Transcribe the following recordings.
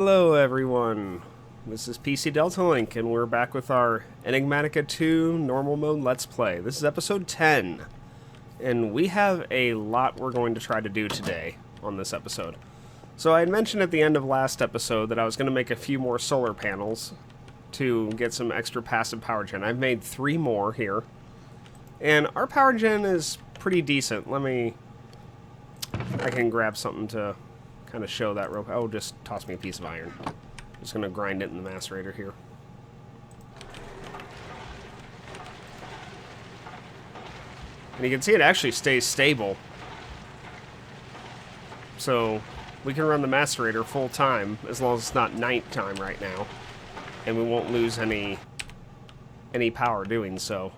Hello everyone, this is PC Delta Link and we're back with our Enigmatica 2 normal mode let's play. This is episode 10 and we have a lot we're going to try to do today on this episode. So I had mentioned at the end of last episode that I was going to make a few more solar panels to get some extra passive power gen. I've made 3 more here and our power gen is pretty decent. I can grab something to kind of show that real quick. Oh, just toss me a piece of iron. I'm just going to grind it in the macerator here. And you can see it actually stays stable. So we can run the macerator full time as long as it's not night time right now. And we won't lose any power doing so.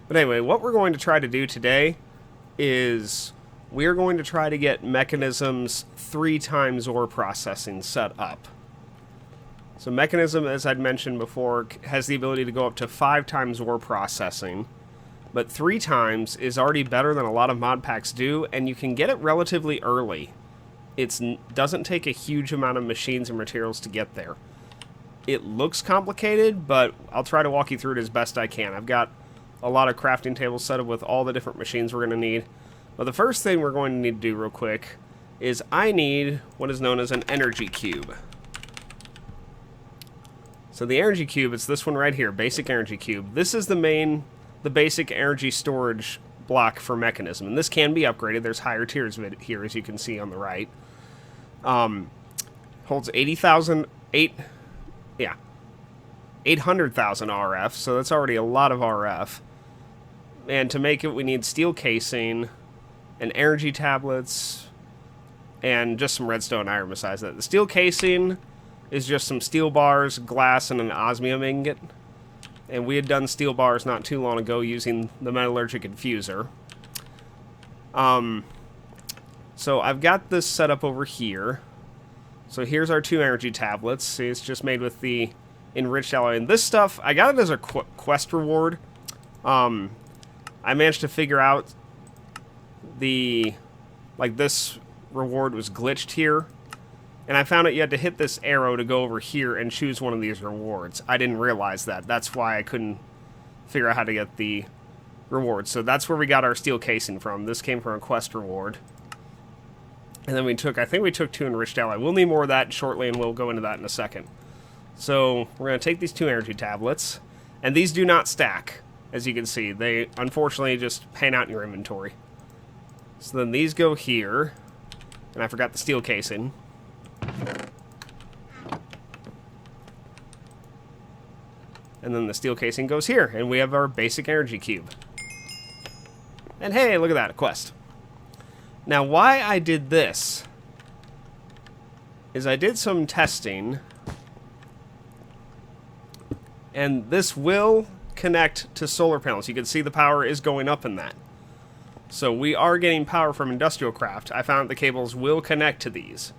But anyway, what we're going to try to do today is we're going to try to get Mekanism's 3 times ore processing set up. So Mekanism, as I'd mentioned before, has the ability to go up to 5 times ore processing, but 3 times is already better than a lot of mod packs do, and you can get it relatively early. It doesn't take a huge amount of machines and materials to get there. It looks complicated, but I'll try to walk you through it as best I can. I've got a lot of crafting tables set up with all the different machines we're going to need. But the first thing we're going to need to do real quick is I need what is known as an energy cube. So the energy cube, it's this one right here, basic energy cube. This is the basic energy storage block for Mekanism. And this can be upgraded. There's higher tiers of it here, as you can see on the right. Holds 800,000 RF, so that's already a lot of RF. And to make it, we need steel casing and energy tablets, and just some redstone iron besides that. The steel casing is just some steel bars, glass, and an osmium ingot. And we had done steel bars not too long ago using the metallurgic infuser. So I've got this set up over here. So here's our 2 energy tablets. See, it's just made with the enriched alloy. And this stuff, I got it as a quest reward. I managed to figure out this reward was glitched here, and I found out you had to hit this arrow to go over here and choose one of these rewards. I didn't realize that. That's why I couldn't figure out how to get the reward. So that's where we got our steel casing from. This came from a quest reward. And then I think we took 2 enriched alloy. We'll need more of that shortly, and we'll go into that in a second. So we're going to take these 2 energy tablets, and these do not stack, as you can see. They unfortunately just hang out in your inventory. So then these go here, and I forgot the steel casing. And then the steel casing goes here, and we have our basic energy cube. And hey, look at that, a quest. Now, why I did this is I did some testing, and this will connect to solar panels. You can see the power is going up in that. So we are getting power from industrial craft. I found the cables will connect to these.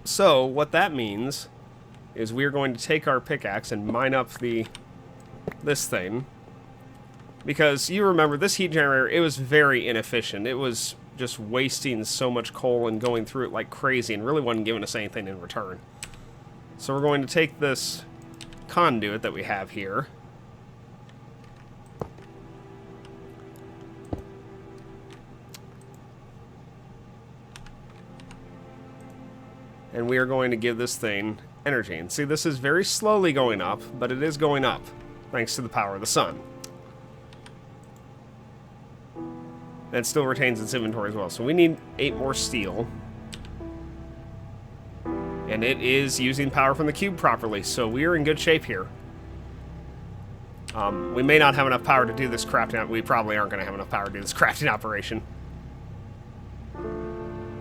So what that means is we're going to take our pickaxe and mine up this thing. Because you remember, this heat generator, it was very inefficient. It was just wasting so much coal and going through it like crazy and really wasn't giving us anything in return. So we're going to take this conduit that we have here. And we are going to give this thing energy. And see, this is very slowly going up, but it is going up, thanks to the power of the sun. And it still retains its inventory as well. So we need 8 more steel. And it is using power from the cube properly, so we are in good shape here. We may not have enough power to do this crafting. We probably aren't going to have enough power to do this crafting operation.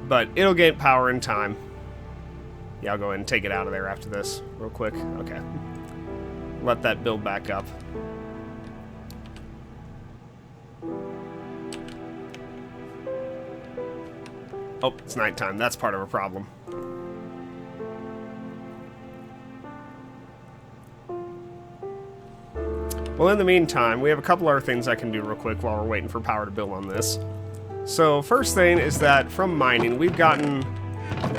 But it'll get power in time. Yeah, I'll go ahead and take it out of there after this real quick. Okay. Let that build back up. Oh, it's nighttime. That's part of a problem. Well, in the meantime, we have a couple other things I can do real quick while we're waiting for power to build on this. So first thing is that from mining, we've gotten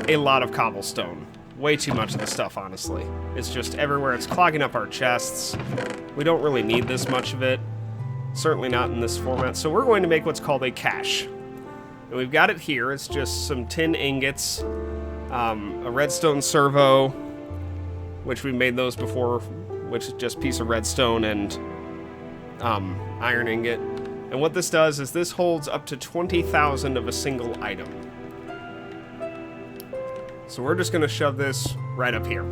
a lot of cobblestone. way too much of the stuff, honestly. It's just everywhere. It's clogging up our chests. We don't really need this much of it. Certainly not in this format. So we're going to make what's called a cache. And we've got it here. It's just some tin ingots, a redstone servo, which we made those before, which is just a piece of redstone and iron ingot. And what this does is this holds up to 20,000 of a single item. So we're just going to shove this right up here.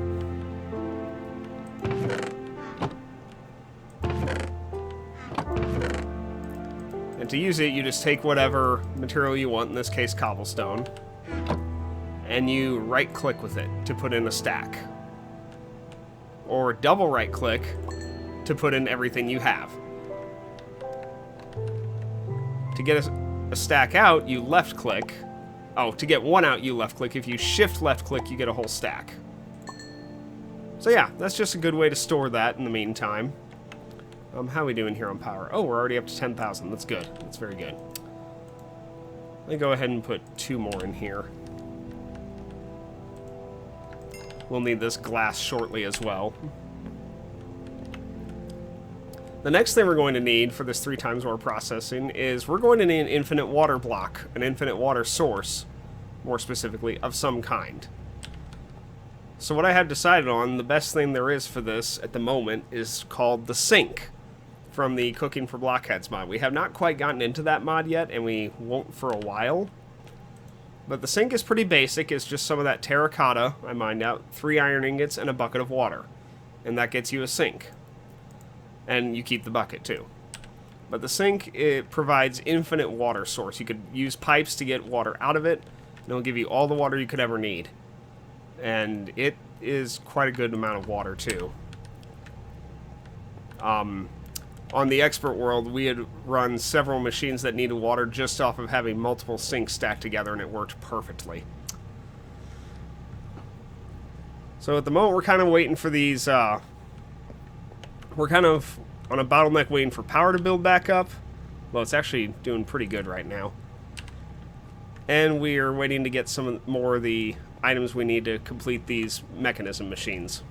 And to use it, you just take whatever material you want, in this case cobblestone, and you right-click with it to put in a stack. Or double right-click to put in everything you have. To get a stack out, you left-click. Oh, to get one out, you left-click. If you shift left-click, you get a whole stack. So yeah, that's just a good way to store that in the meantime. How are we doing here on power? Oh, we're already up to 10,000. That's good. That's very good. Let me go ahead and put 2 more in here. We'll need this glass shortly as well. The next thing we're going to need for this 3 times more processing is we're going to need an infinite water block, an infinite water source, more specifically, of some kind. So what I have decided on, the best thing there is for this at the moment is called the sink from the Cooking for Blockheads mod. We have not quite gotten into that mod yet, and we won't for a while. But the sink is pretty basic. It's just some of that terracotta, I mined out, 3 iron ingots, and a bucket of water. And that gets you a sink. And you keep the bucket, too. But the sink, it provides infinite water source. You could use pipes to get water out of it, and it'll give you all the water you could ever need. And it is quite a good amount of water, too. On the expert world, we had run several machines that needed water just off of having multiple sinks stacked together, and it worked perfectly. So at the moment, we're kind of waiting for these, we're kind of on a bottleneck waiting for power to build back up. Well, it's actually doing pretty good right now. And we are waiting to get some more of the items we need to complete these mechanism machines.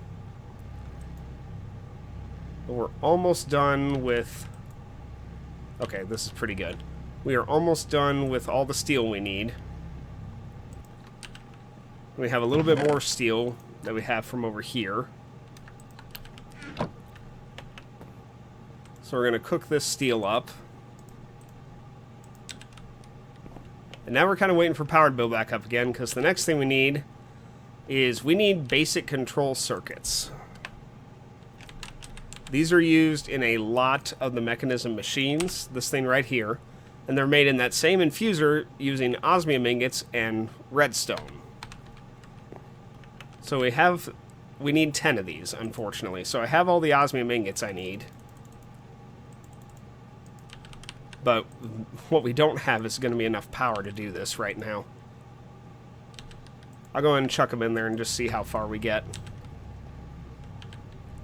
We're almost done with... Okay, this is pretty good. We are almost done with all the steel we need. We have a little bit more steel that we have from over here. So we're going to cook this steel up. And now we're kind of waiting for power to build back up again, because the next thing we need is we need basic control circuits. These are used in a lot of the mechanism machines, this thing right here, and they're made in that same infuser using osmium ingots and redstone. So we need 10 of these, unfortunately. So I have all the osmium ingots I need. But what we don't have is going to be enough power to do this right now. I'll go ahead and chuck them in there and just see how far we get.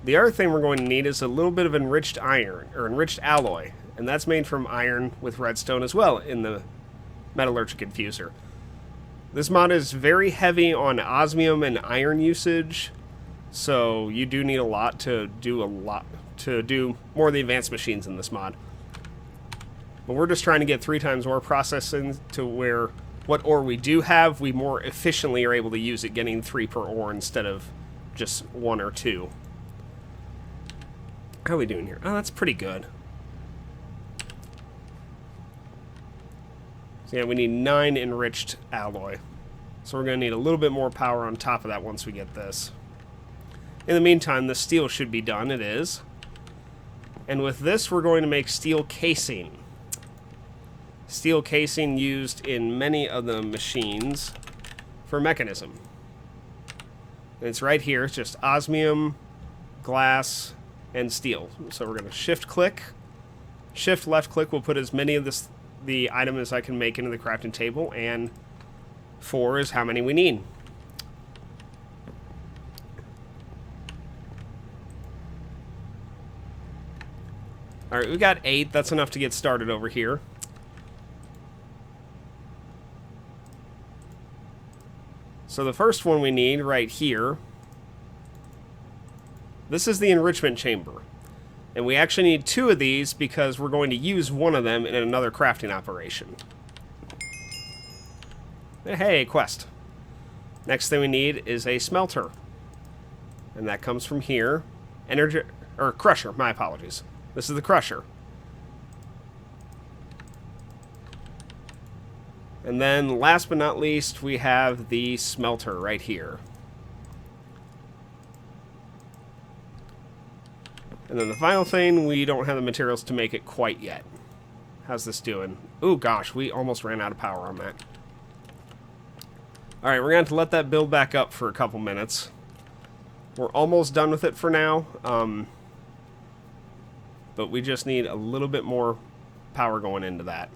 The other thing we're going to need is a little bit of enriched iron, or enriched alloy. And that's made from iron with redstone as well in the metallurgic infuser. This mod is very heavy on osmium and iron usage, so you do need a lot to do more of the advanced machines in this mod. But we're just trying to get 3 times more processing to where what ore we do have, we more efficiently are able to use it, getting 3 per ore instead of just 1 or 2. How are we doing here? Oh, that's pretty good. So yeah, we need 9 enriched alloy. So we're going to need a little bit more power on top of that once we get this. In the meantime, the steel should be done. It is. And with this, we're going to make steel casing. Steel casing used in many of the machines for mechanism. And it's right here. It's just osmium, glass, and steel. So we're going to shift click. Shift left click will put as many of the item as I can make into the crafting table, and 4 is how many we need. Alright, we got 8. That's enough to get started over here. So the first one we need right here, this is the enrichment chamber. And we actually need 2 of these because we're going to use one of them in another crafting operation. Hey, quest. Next thing we need is a smelter. And that comes from here. Crusher, my apologies. This is the crusher. And then, last but not least, we have the smelter right here. And then the final thing, we don't have the materials to make it quite yet. How's this doing? Ooh, gosh, we almost ran out of power on that. Alright, we're going to have to let that build back up for a couple minutes. We're almost done with it for now. But we just need a little bit more power going into that.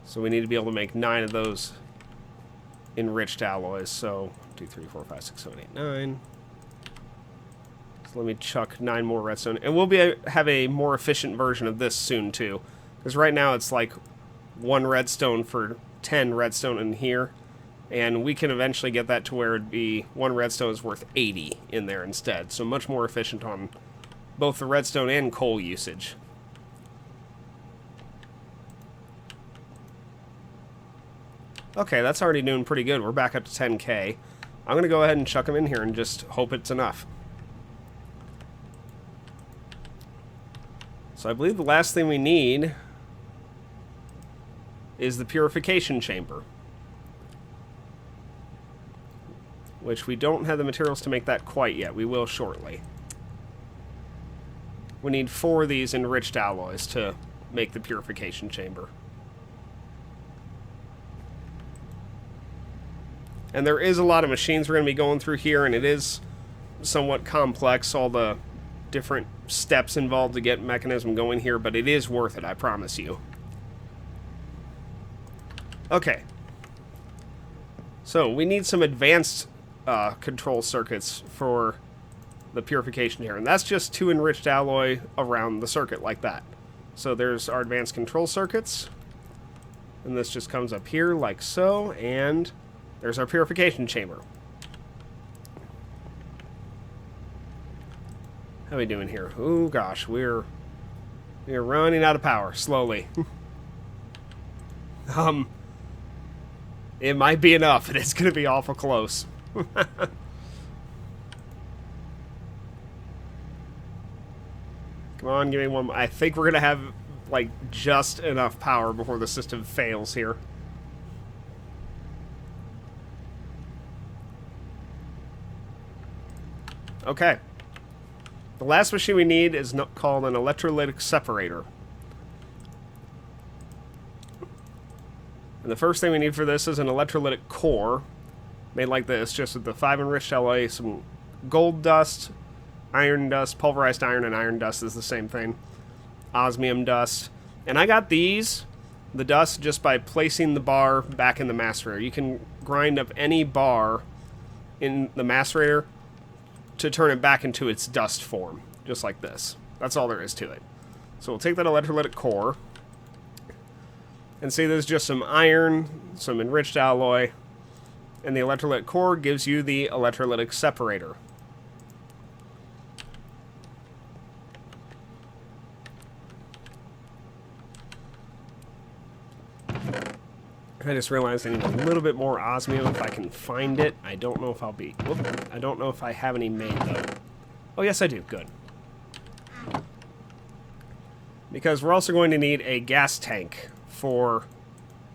So we need to be able to make 9 of those enriched alloys. So 2, 3, 4, 5, 6, 7, 8, 9. So let me chuck 9 more redstone. And we'll have a more efficient version of this soon too. Because right now it's like 1 redstone for 10 redstone in here. And we can eventually get that to where it'd be 1 redstone is worth 80 in there instead. So much more efficient on both the redstone and coal usage. Okay, that's already doing pretty good. We're back up to 10k. I'm going to go ahead and chuck them in here and just hope it's enough. So I believe the last thing we need is the purification chamber. Which we don't have the materials to make that quite yet. We will shortly. We need 4 of these enriched alloys to make the purification chamber. And there is a lot of machines we're going to be going through here, and it is somewhat complex, all the different steps involved to get Mekanism going here, but it is worth it, I promise you. Okay. So, we need some advanced control circuits for the purification here, and that's just 2 enriched alloy around the circuit like that. So there's our advanced control circuits, and this just comes up here like so, and there's our purification chamber. How are we doing here? Oh gosh, we're running out of power slowly. It might be enough, and it's gonna be awful close. Come on, give me one. I think we're gonna have like just enough power before the system fails here. Okay. The last machine we need is called an electrolytic separator. And the first thing we need for this is an electrolytic core. Made like this, just with the 5 enriched alloy, some gold dust, iron dust, pulverized iron and iron dust is the same thing. Osmium dust. And I got these, the dust, just by placing the bar back in the macerator. You can grind up any bar in the macerator to turn it back into its dust form, just like this. That's all there is to it. So we'll take that electrolytic core, and see there's just some iron, some enriched alloy, and the electrolytic core gives you the electrolytic separator. I just realized I need a little bit more osmium if I can find it. I don't know if I'll be... Whoop, I don't know if I have any made, though. Oh, yes, I do. Good. Because we're also going to need a gas tank for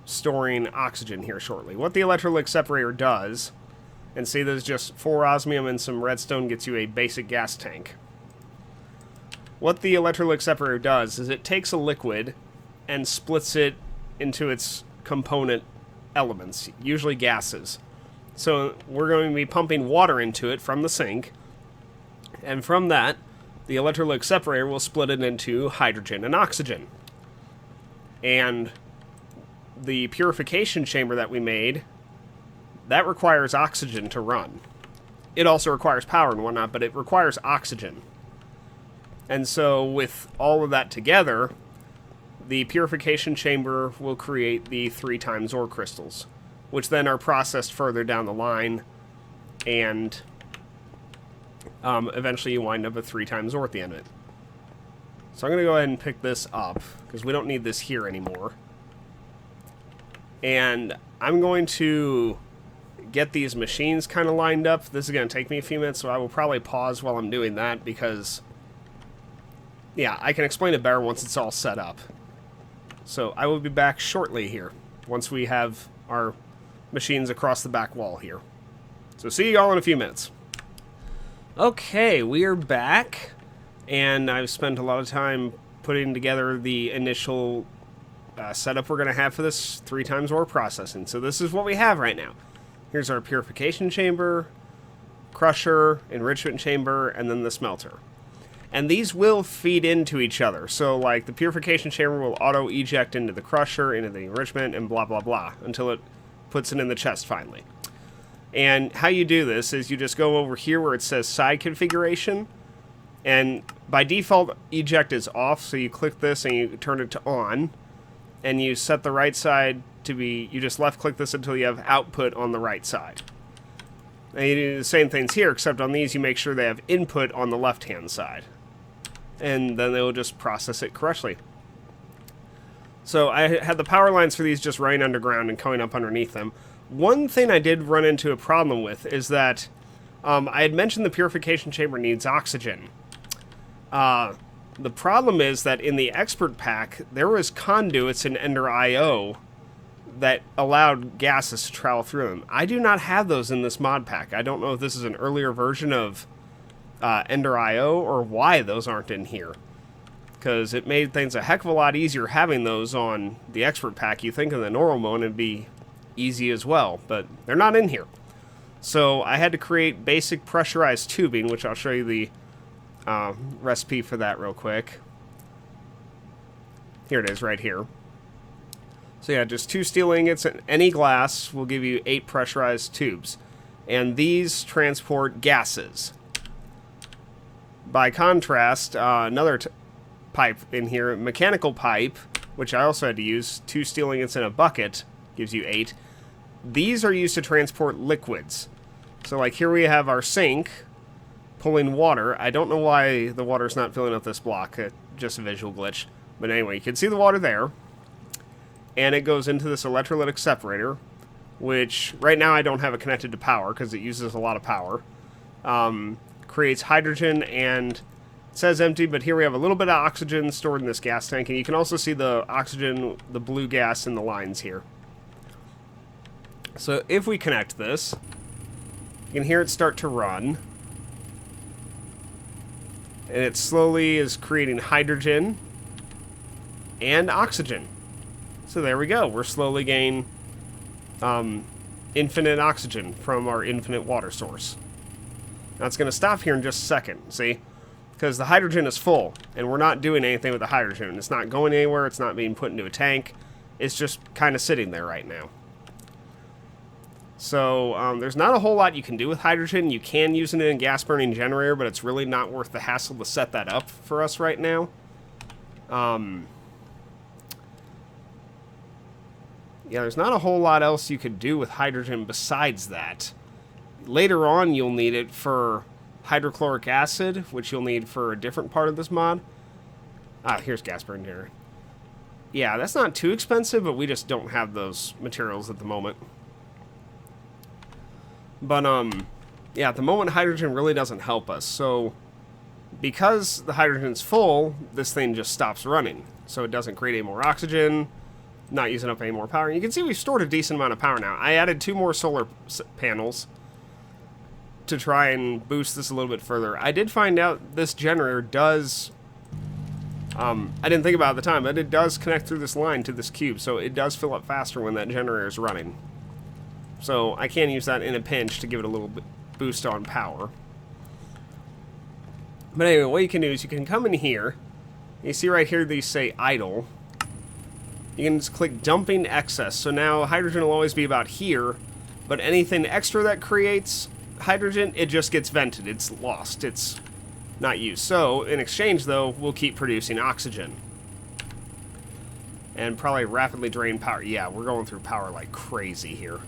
storing oxygen here shortly. What the electrolytic separator does, and see there's just 4 osmium and some redstone gets you a basic gas tank. What the electrolytic separator does is it takes a liquid and splits it into its component elements, usually gases. So we're going to be pumping water into it from the sink, and from that, the electrolytic separator will split it into hydrogen and oxygen. And the purification chamber that we made, that requires oxygen to run. It also requires power and whatnot, but it requires oxygen. And so with all of that together, the purification chamber will create the 3 times ore crystals. which then are processed further down the line, and eventually you wind up with 3 times ore at the end of it. So I'm going to go ahead and pick this up, because we don't need this here anymore. And I'm going to get these machines kind of lined up. This is going to take me a few minutes, so I will probably pause while I'm doing that, because, yeah, I can explain it better once it's all set up. So I will be back shortly here, once we have our machines across the back wall here. So see you all in a few minutes. Okay, we are back, and I've spent a lot of time putting together the initial setup we're going to have for this 3 times ore processing. So this is what we have right now. Here's our purification chamber, crusher, enrichment chamber, and then the smelter. And these will feed into each other. So, like, the purification chamber will auto-eject into the crusher, into the enrichment, and blah, blah, blah, until it puts it in the chest finally. And how you do this is you just go over here where it says side configuration, and by default, eject is off, so you click this and you turn it to on, and you set the right side to be, you just left-click this until you have output on the right side. And you do the same things here, except on these you make sure they have input on the left-hand side. And then they will just process it correctly. So I had the power lines for these just running underground and coming up underneath them. One thing I did run into a problem with is that I had mentioned the purification chamber needs oxygen. The problem is that in the expert pack, there was conduits in Ender IO that allowed gases to travel through them. I do not have those in this mod pack. I don't know if this is an earlier version of Ender IO or why those aren't in here. Because it made things a heck of a lot easier having those on the expert pack. You think in the normal mode it'd be easy as well, but they're not in here. So I had to create basic pressurized tubing, which I'll show you the recipe for that real quick. Here it is right here. So yeah, just 2 steel ingots and any glass will give you 8 pressurized tubes. And these transport gases. By contrast, another pipe in here, mechanical pipe, which I also had to use, 2 steel ingots in a bucket, gives you 8. These are used to transport liquids. So like here we have our sink pulling water. I don't know why the water's not filling up this block, just a visual glitch. But anyway, you can see the water there. And it goes into this electrolytic separator, which right now I don't have it connected to power because it uses a lot of power. Creates hydrogen, and it says empty, but here we have a little bit of oxygen stored in this gas tank, and you can also see the oxygen, the blue gas in the lines here. So if we connect this, you can hear it start to run, and it slowly is creating hydrogen and oxygen. So there we go. We're slowly gaining infinite oxygen from our infinite water source. Now it's going to stop here in just a second, see? Because the hydrogen is full, and we're not doing anything with the hydrogen. It's not going anywhere. It's not being put into a tank. It's just kind of sitting there right now. So there's not a whole lot you can do with hydrogen. You can use it in a gas-burning generator, but it's really not worth the hassle to set that up for us right now. Yeah, there's not a whole lot else you could do with hydrogen besides that. Later on, you'll need it for hydrochloric acid, which you'll need for a different part of this mod. Ah, here's gas burn generator. Yeah, that's not too expensive, but we just don't have those materials at the moment. But, yeah, at the moment, hydrogen really doesn't help us. So, because the hydrogen's full, this thing just stops running. So it doesn't create any more oxygen, not using up any more power. You can see we've stored a decent amount of power now. I added 2 more solar panels to try and boost this a little bit further. I did find out this generator does... I didn't think about it at the time, but it does connect through this line to this cube, so it does fill up faster when that generator is running. So I can use that in a pinch to give it a little bit boost on power. But anyway, what you can do is you can come in here. You see right here these say idle. You can just click dumping excess. So now hydrogen will always be about here, but anything extra that creates hydrogen, it just gets vented. It's lost. It's not used. So in exchange, though, we'll keep producing oxygen. And probably rapidly drain power. Yeah, we're going through power like crazy here.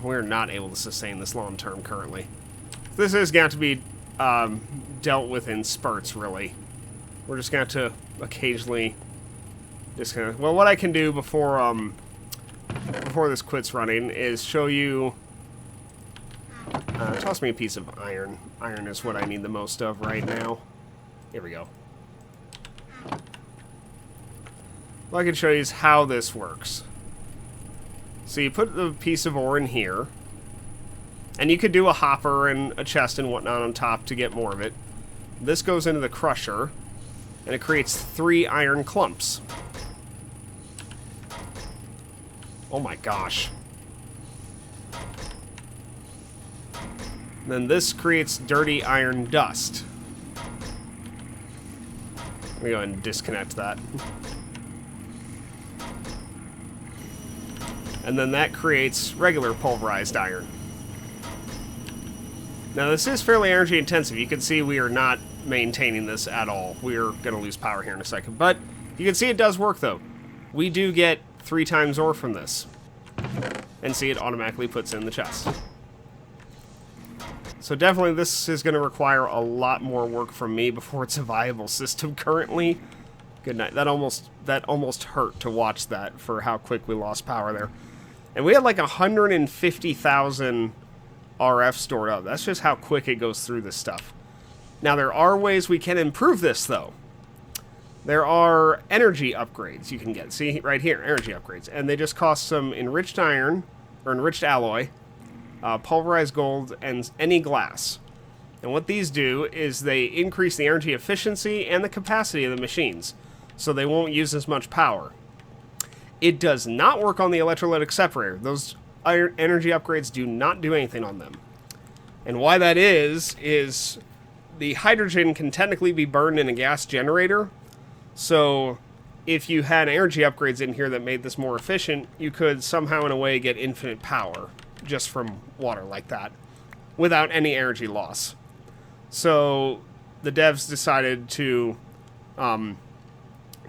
We're not able to sustain this long term currently. This is going to be dealt with in spurts, really. We're just going to have to occasionally disconnect. Well, what I can do before this quits running is show you... toss me a piece of iron. Iron is what I need the most of right now. Here we go. What I can show you is how this works. So you put the piece of ore in here, and you could do a hopper and a chest and whatnot on top to get more of it. This goes into the crusher, and it creates 3 iron clumps. Oh my gosh. Then this creates dirty iron dust. Let me go ahead and disconnect that. And then that creates regular pulverized iron. Now this is fairly energy intensive. You can see we are not maintaining this at all. We're going to lose power here in a second. But you can see it does work though. We do get 3 times ore from this. And see, it automatically puts in the chest. So definitely this is going to require a lot more work from me before it's a viable system currently. Good night. That almost hurt to watch that for how quick we lost power there. And we had like 150,000 RF stored up. That's just how quick it goes through this stuff. Now there are ways we can improve this though. There are energy upgrades you can get. See right here, energy upgrades. And they just cost some enriched iron, or enriched alloy, pulverized gold, and any glass. And what these do is they increase the energy efficiency and the capacity of the machines, so they won't use as much power. It does not work on the electrolytic separator. Those energy upgrades do not do anything on them. And why that is the hydrogen can technically be burned in a gas generator. So if you had energy upgrades in here that made this more efficient, you could somehow in a way get infinite power just from water like that without any energy loss. So the devs decided to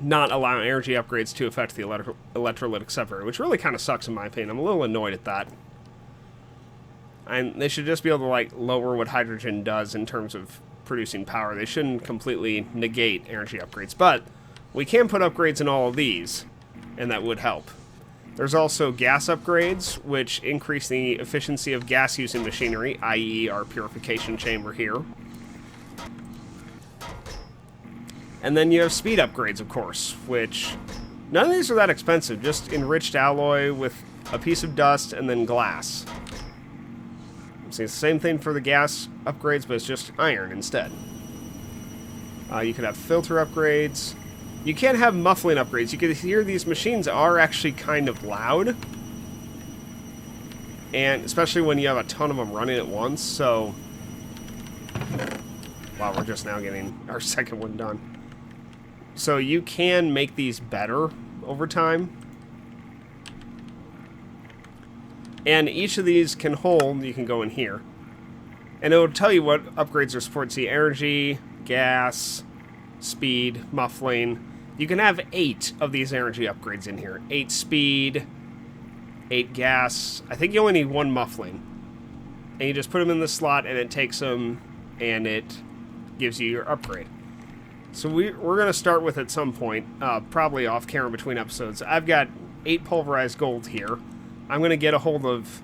not allow energy upgrades to affect the electrolytic separator, which really kind of sucks in my opinion. I'm a little annoyed at that. And they should just be able to like lower what hydrogen does in terms of producing power. They shouldn't completely negate energy upgrades, but we can put upgrades in all of these, and that would help. There's also gas upgrades, which increase the efficiency of gas-using machinery, i.e. our purification chamber here. And then you have speed upgrades, of course, which none of these are that expensive. Just enriched alloy with a piece of dust and then glass. See, it's the same thing for the gas upgrades, but it's just iron instead. You could have filter upgrades. You can't have muffling upgrades. You can hear these machines are actually kind of loud. And especially when you have a ton of them running at once, so... Wow, we're just now getting our second one done. So you can make these better over time. And each of these can hold, you can go in here. And it will tell you what upgrades are supported. See, energy, gas, speed, muffling. You can have 8 of these energy upgrades in here. 8 speed, 8 gas. I think you only need 1 muffling. And you just put them in the slot and it takes them and it gives you your upgrade. So we're going to start with at some point, probably off camera between episodes. I've got 8 pulverized gold here. I'm going to get a hold of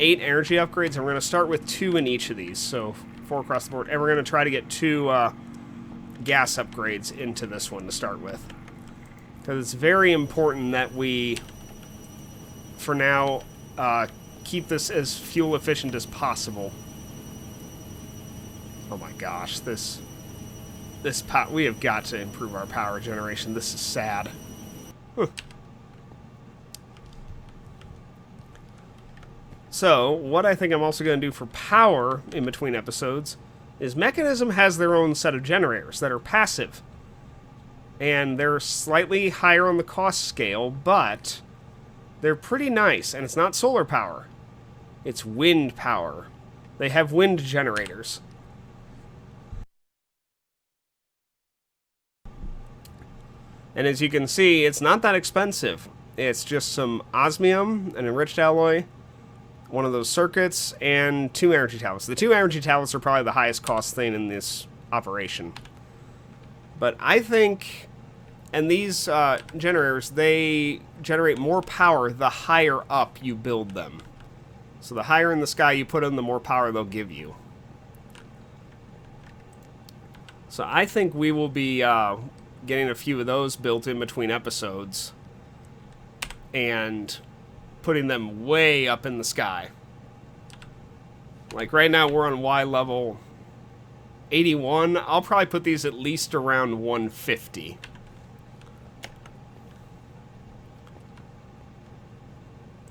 8 energy upgrades, and we're going to start with 2 in each of these, so 4 across the board. And we're going to try to get 2 gas upgrades into this one to start with. Because it's very important that we, for now, keep this as fuel efficient as possible. Oh my gosh, we have got to improve our power generation. This is sad. Huh. So, what I think I'm also going to do for power in between episodes is Mekanism has their own set of generators that are passive. And they're slightly higher on the cost scale, but they're pretty nice. And it's not solar power. It's wind power. They have wind generators. And as you can see, it's not that expensive. It's just some osmium, an enriched alloy, one of those circuits, and 2 energy tablets. The 2 energy tablets are probably the highest cost thing in this operation. But I think, and these generators, they generate more power the higher up you build them. So the higher in the sky you put them, the more power they'll give you. So I think we will be getting a few of those built in between episodes and putting them way up in the sky. Like right now we're on Y level 81. I'll probably put these at least around 150.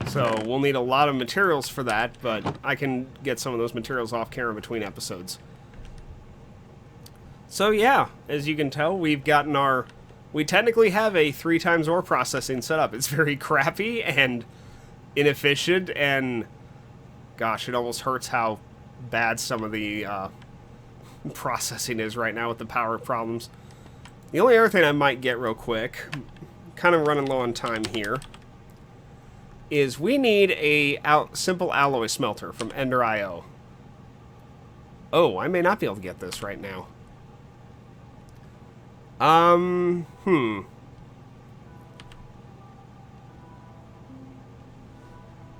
So we'll need a lot of materials for that, but I can get some of those materials off camera between episodes. So yeah, as you can tell, we've gotten our... We technically have a 3 times ore processing setup. It's very crappy and inefficient, and gosh, it almost hurts how bad some of the processing is right now with the power problems. The only other thing I might get real quick, kind of running low on time here, is we need a simple alloy smelter from Ender.io. Oh, I may not be able to get this right now.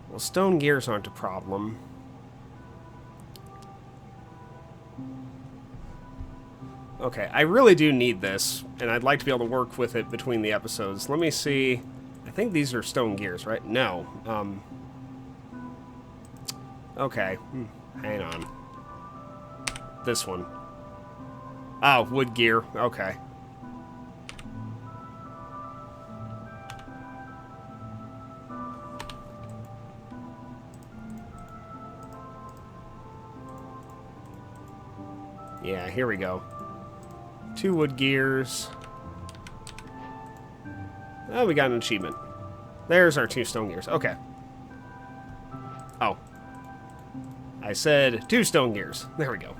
Well, stone gears aren't a problem. Okay, I really do need this, and I'd like to be able to work with it between the episodes. Let me see. I think these are stone gears, right? No. Okay. Hang on. This one. Oh, wood gear. Okay. Yeah, here we go. 2 wood gears. Oh, we got an achievement. There's our 2 stone gears. Okay. Oh. I said 2 stone gears. There we go.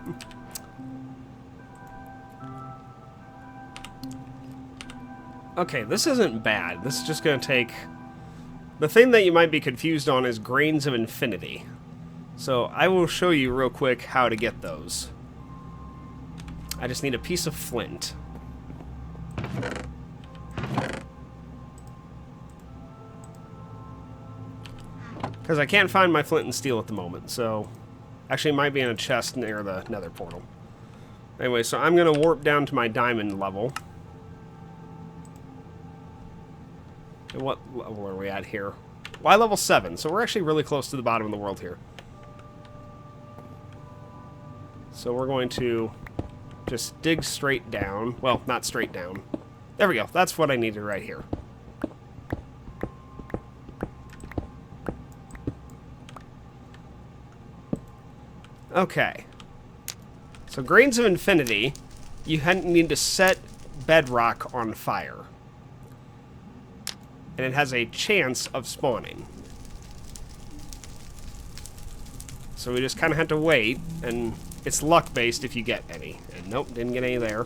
Okay, this isn't bad. This is just going to take... The thing that you might be confused on is grains of infinity. So I will show you real quick how to get those. I just need a piece of flint. Because I can't find my flint and steel at the moment, so... Actually, it might be in a chest near the nether portal. Anyway, so I'm going to warp down to my diamond level. And what level are we at here? Y level 7, so we're actually really close to the bottom of the world here. So we're going to just dig straight down. Well, not straight down. There we go. That's what I needed right here. Okay. So grains of infinity, you need to set bedrock on fire. And it has a chance of spawning. So we just kind of have to wait, and it's luck-based if you get any. And nope, didn't get any there.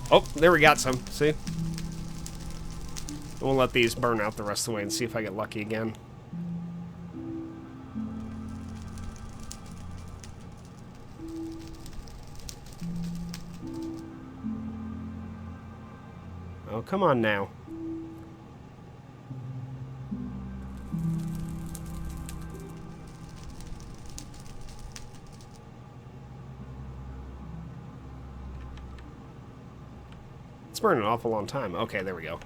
Oh, there we got some. See? We'll let these burn out the rest of the way and see if I get lucky again. Oh, come on now. It's burning an awful long time. Okay, there we go.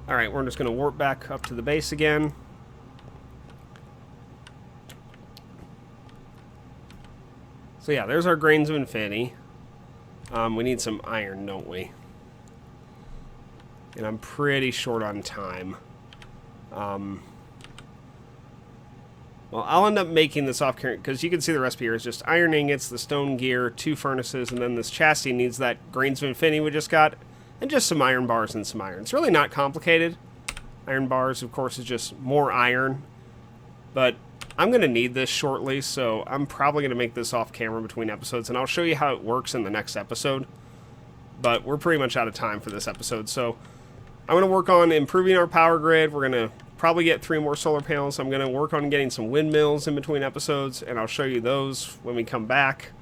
Alright, we're just going to warp back up to the base again. So yeah, there's our grains of infinity. We need some iron, don't we? And I'm pretty short on time. Well, I'll end up making this off camera, because you can see the recipe here is just iron ingots, the stone gear, 2 furnaces, and then this chassis needs that grains of infinity we just got. and just some iron bars and some iron. It's really not complicated. Iron bars, of course, is just more iron. But I'm going to need this shortly, so I'm probably going to make this off camera between episodes, and I'll show you how it works in the next episode. But we're pretty much out of time for this episode, so I'm going to work on improving our power grid. We're going to probably get 3 more solar panels. I'm going to work on getting some windmills in between episodes, and I'll show you those when we come back.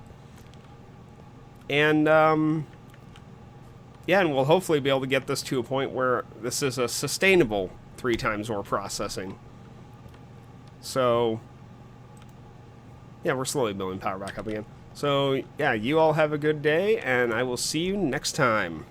And, yeah, and we'll hopefully be able to get this to a point where this is a sustainable 3 times ore processing. So, yeah, we're slowly building power back up again. So, yeah, you all have a good day, and I will see you next time.